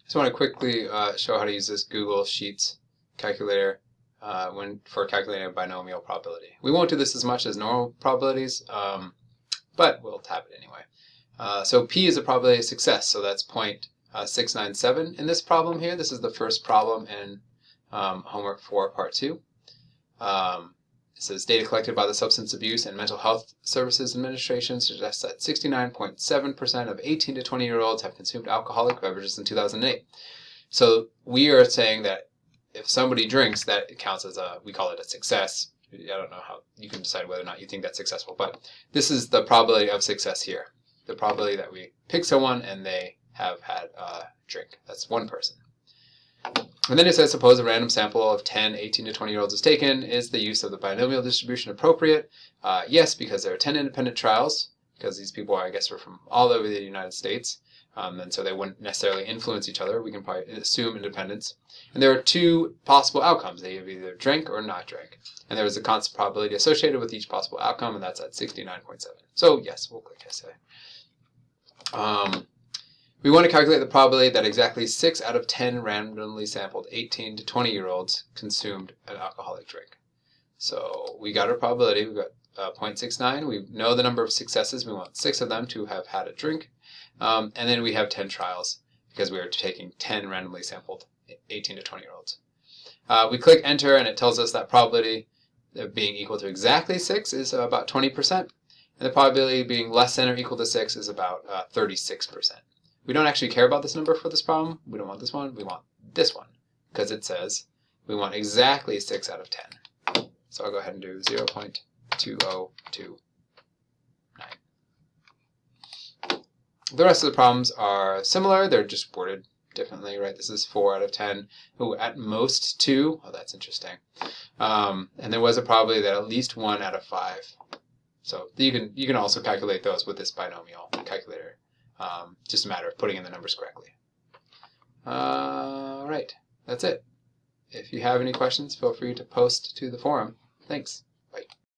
Just want to quickly show how to use this Google Sheets calculator for calculating a binomial probability. We won't do this as much as normal probabilities, but we'll tap it anyway. So P is a probability of success, so that's 0.697 in this problem here. This is the first problem in homework 4, part 2. It says data collected by the Substance Abuse and Mental Health Services Administration suggests that 69.7% of 18 to 20-year-olds have consumed alcoholic beverages in 2008. So we are saying that if somebody drinks, that it counts as we call it a success. I don't know how you can decide whether or not you think that's successful, but this is the probability of success here. The probability that we pick someone and they have had a drink. That's one person. And then it says, suppose a random sample of 10 18 to 20-year-olds is taken. Is the use of the binomial distribution appropriate? Yes, because there are 10 independent trials, because these people, I guess, are from all over the United States, and so they wouldn't necessarily influence each other. We can probably assume independence. And there are two possible outcomes. They have either drank or not drank. And there is a constant probability associated with each possible outcome, and that's at 69.7. So yes, we'll click essay. We want to calculate the probability that exactly 6 out of 10 randomly sampled 18 to 20-year-olds consumed an alcoholic drink. So we got our probability. We've got 0.69. We know the number of successes. We want 6 of them to have had a drink. And then we have 10 trials because we are taking 10 randomly sampled 18 to 20-year-olds. We click enter and it tells us that probability of being equal to exactly 6 is about 20%. And the probability of being less than or equal to 6 is about 36%. We don't actually care about this number for this problem. We don't want this one. We want this one because it says we want exactly 6 out of 10. So I'll go ahead and do 0.2029. The rest of the problems are similar. They're just worded differently, right? This is 4 out of 10. Ooh, at most 2. Oh, that's interesting. And there was a probability that at least 1 out of 5. So you can also calculate those with this binomial calculator. Just a matter of putting in the numbers correctly. Right, that's it. If you have any questions, feel free to post to the forum. Thanks.